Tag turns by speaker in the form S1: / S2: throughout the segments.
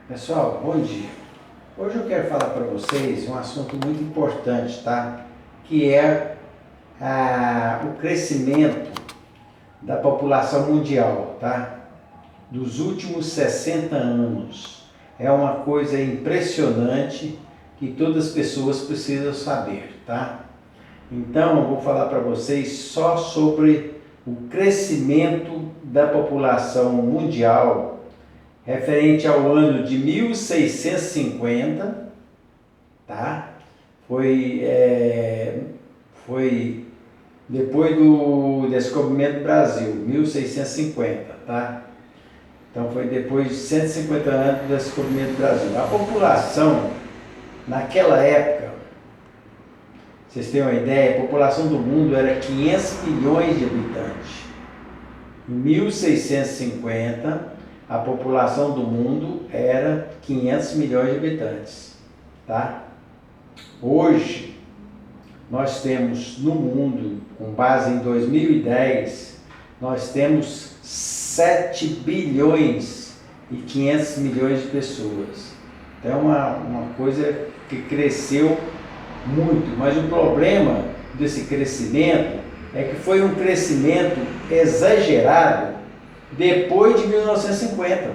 S1: Pessoal, bom dia. Hoje eu quero falar para vocês um assunto muito importante, tá? Que é o crescimento da população mundial, tá? Dos últimos 60 anos. É uma coisa impressionante que todas as pessoas precisam saber, tá? Então eu vou falar para vocês só sobre o crescimento da população mundial referente ao ano de 1650, tá? Foi depois do descobrimento do Brasil, 1650, tá? Então foi depois de 150 anos do descobrimento do Brasil. A população, naquela época, vocês têm uma ideia, a população do mundo era 500 milhões de habitantes. Em 1650, a população do mundo era 500 milhões de habitantes, tá? Hoje, nós temos no mundo, com base em 2010, nós temos 7 bilhões e 500 milhões de pessoas. Então é uma coisa que cresceu muito, mas o problema desse crescimento é que foi um crescimento exagerado depois de 1950.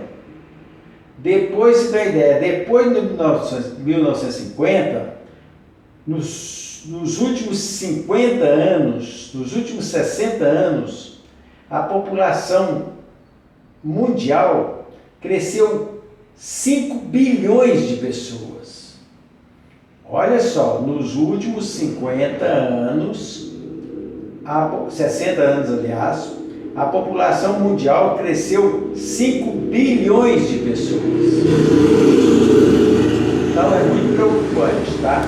S1: Depois, se tem ideia, depois de 1950, nos últimos 50 anos, nos últimos 60 anos, a população mundial cresceu 5 bilhões de pessoas. Olha só, nos últimos 50 anos, 60 anos aliás, a população mundial cresceu 5 bilhões de pessoas. Então é muito preocupante, tá?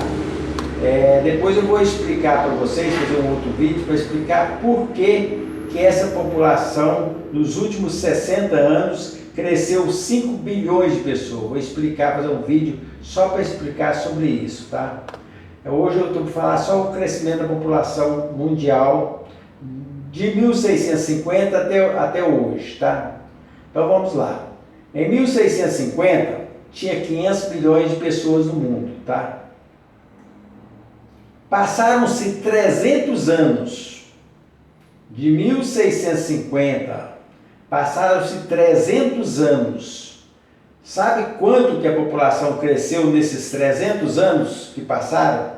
S1: Depois eu vou explicar para vocês, fazer um outro vídeo para explicar por que essa população nos últimos 60 anos cresceu 5 bilhões de pessoas. Vou explicar, fazer um vídeo só para explicar sobre isso, tá? Hoje eu estou para falar só o crescimento da população mundial de 1650 até hoje, tá? Então vamos lá. Em 1650 tinha 500 milhões de pessoas no mundo, tá? Passaram-se 300 anos. De 1650 passaram-se 300 anos. Sabe quanto que a população cresceu nesses 300 anos que passaram?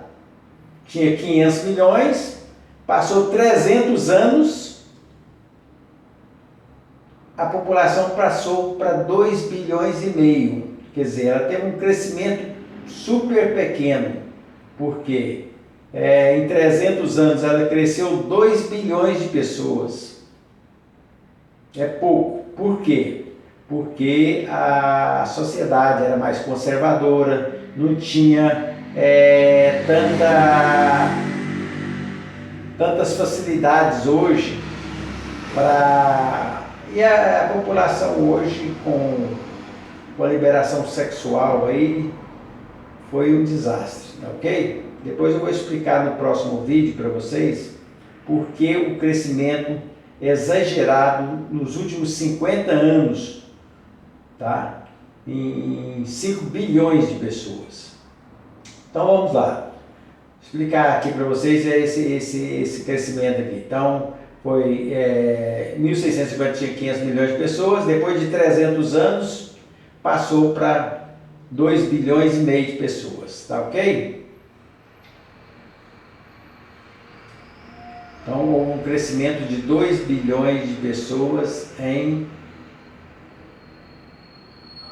S1: Tinha 500 milhões, passou 300 anos, a população passou para 2 bilhões e meio. Quer dizer, ela teve um crescimento super pequeno, porque em 300 anos ela cresceu 2 bilhões de pessoas. É pouco. Por quê? Porque a sociedade era mais conservadora, não tinha tantas facilidades hoje e a população hoje com a liberação sexual aí foi um desastre, ok? Depois eu vou explicar no próximo vídeo para vocês por que o crescimento exagerado nos últimos 50 anos, tá? Em 5 bilhões de pessoas. Então vamos lá. Explicar aqui para vocês esse crescimento aqui. Então, foi 1650 tinha 500 milhões de pessoas, depois de 300 anos passou para 2 bilhões e meio de pessoas, tá ok? Então, houve um crescimento de 2 bilhões de pessoas em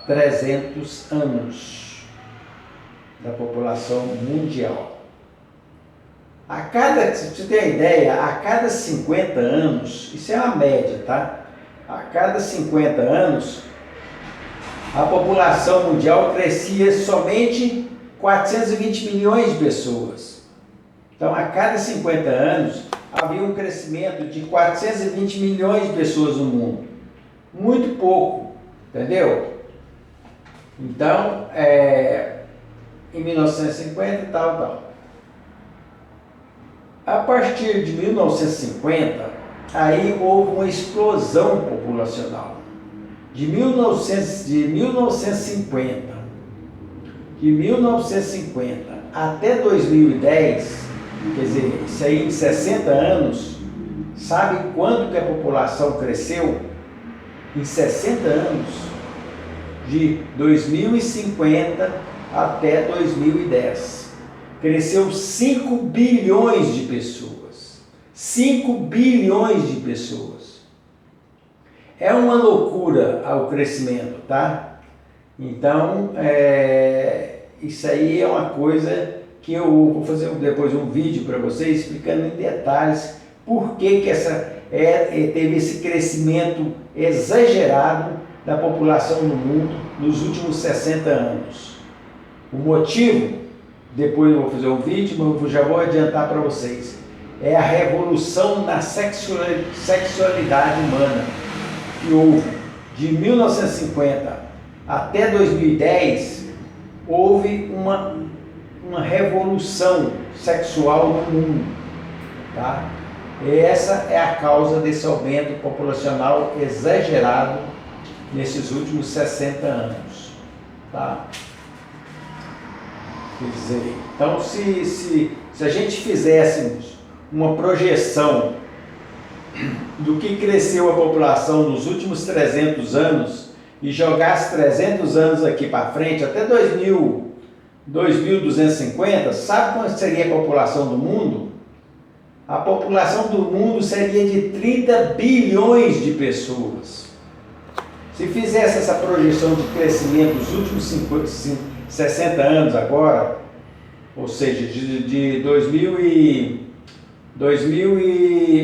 S1: 300 anos da população mundial. Se você tem uma ideia, a cada 50 anos, isso é uma média, tá? A cada 50 anos, a população mundial crescia somente 420 milhões de pessoas. Então, a cada 50 anos, havia um crescimento de 420 milhões de pessoas no mundo. Muito pouco, entendeu? Então, em 1950 tal. A partir de 1950, aí houve uma explosão populacional. de 1950 até 2010, quer dizer, isso aí em 60 anos, sabe quanto que a população cresceu? Em 60 anos, de 2050 até 2010. Cresceu 5 bilhões de pessoas. 5 bilhões de pessoas. É uma loucura o crescimento, tá? Então, isso aí é uma coisa que eu vou fazer depois um vídeo para vocês explicando em detalhes por que teve esse crescimento exagerado da população no mundo nos últimos 60 anos. O motivo, depois eu vou fazer um vídeo, mas eu já vou adiantar para vocês, é a revolução na sexualidade humana que houve de 1950 até 2010. Houve uma revolução sexual no mundo, tá? Essa é a causa desse aumento populacional exagerado nesses últimos 60 anos, tá? Quer dizer, então se a gente fizéssemos uma projeção do que cresceu a população nos últimos 300 anos e jogasse 300 anos aqui para frente, até 2250, sabe quanto seria a população do mundo? A população do mundo seria de 30 bilhões de pessoas. Se fizesse essa projeção de crescimento dos últimos 60 anos agora, ou seja, de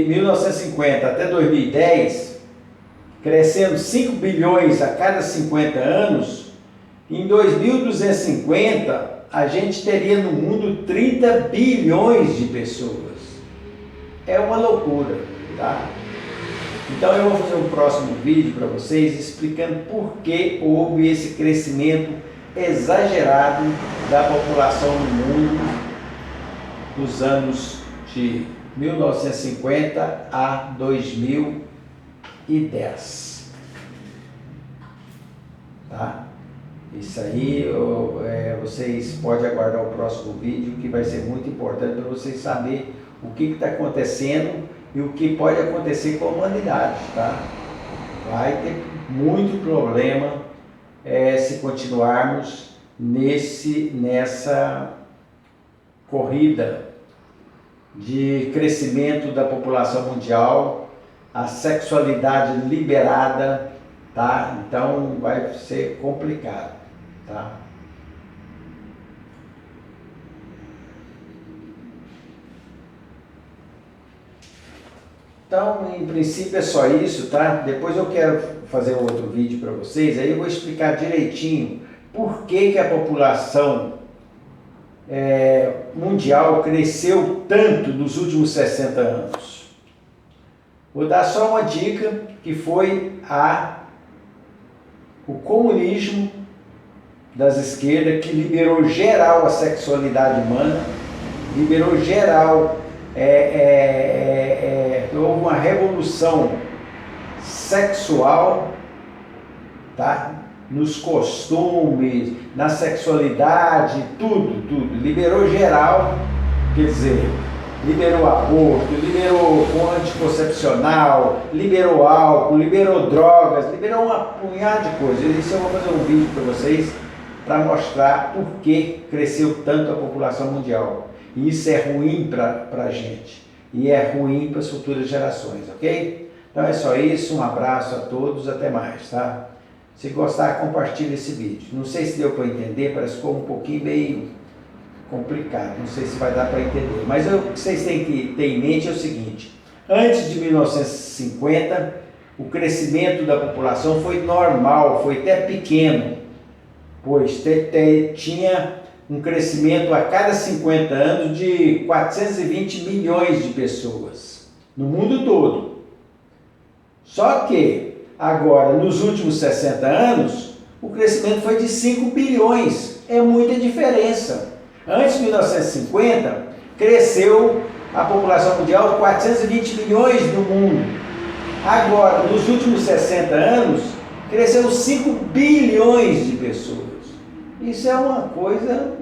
S1: 1950 até 2010, crescendo 5 bilhões a cada 50 anos, em 2250 a gente teria no mundo 30 bilhões de pessoas. É uma loucura, tá? Então eu vou fazer um próximo vídeo para vocês explicando por que houve esse crescimento exagerado da população no mundo dos anos de 1950 a 2010. Tá? Isso aí vocês podem aguardar o próximo vídeo, que vai ser muito importante para vocês saberem o que está acontecendo e o que pode acontecer com a humanidade, tá? Vai ter muito problema se continuarmos nessa corrida de crescimento da população mundial, a sexualidade liberada, tá? Então vai ser complicado, tá? Então, em princípio é só isso, tá? Depois eu quero fazer outro vídeo para vocês, aí eu vou explicar direitinho por que a população mundial cresceu tanto nos últimos 60 anos. Vou dar só uma dica, que foi o comunismo das esquerdas, que liberou geral a sexualidade humana, liberou geral, houve uma revolução sexual, tá? Nos costumes, na sexualidade, tudo, liberou geral, quer dizer, liberou aborto, liberou anticoncepcional, liberou álcool, liberou drogas, liberou uma punhada de coisas. Isso eu vou fazer um vídeo para vocês, para mostrar por que cresceu tanto a população mundial. E isso é ruim para a gente, e é ruim para as futuras gerações, ok? Então é só isso, um abraço a todos, até mais, tá? Se gostar, compartilhe esse vídeo. Não sei se deu para entender, parece que ficou um pouquinho meio complicado, não sei se vai dar para entender. Mas o que vocês têm que ter em mente é o seguinte: antes de 1950, o crescimento da população foi normal, foi até pequeno, pois tinha um crescimento a cada 50 anos de 420 milhões de pessoas, no mundo todo. Só que agora, nos últimos 60 anos, o crescimento foi de 5 bilhões. É muita diferença. Antes de 1950, cresceu a população mundial 420 milhões no mundo. Agora, nos últimos 60 anos, cresceu 5 bilhões de pessoas. Isso é uma coisa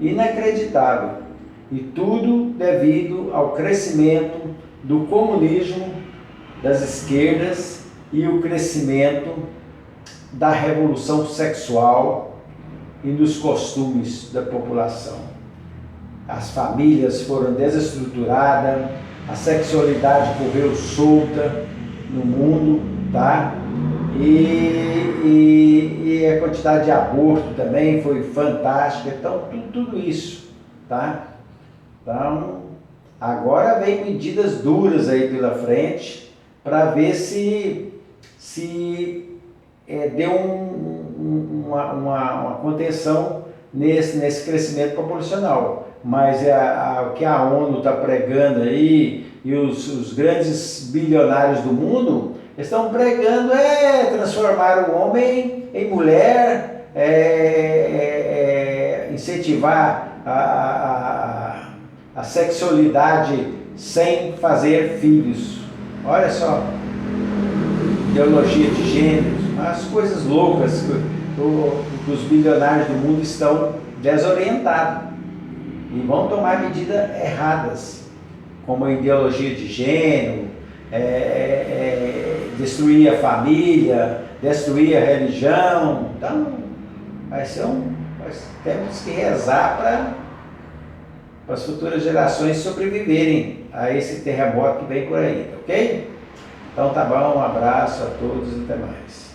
S1: inacreditável. E tudo devido ao crescimento do comunismo, das esquerdas e o crescimento da revolução sexual e dos costumes da população. As famílias foram desestruturadas, a sexualidade correu solta no mundo, tá? E a quantidade de aborto também foi fantástica. Então, tudo isso, tá? Então, agora vem medidas duras aí pela frente para ver se deu uma contenção nesse crescimento populacional. Mas o que a ONU está pregando aí e os grandes bilionários do mundo estão pregando transformar o homem em mulher, incentivar a sexualidade sem fazer filhos. Olha só, ideologia de gênero, as coisas loucas que os bilionários do mundo estão desorientados e vão tomar medidas erradas, como a ideologia de gênero, destruir a família, destruir a religião. Então, temos que rezar para as futuras gerações sobreviverem a esse terremoto que vem por aí, ok? Então tá bom, um abraço a todos e até mais.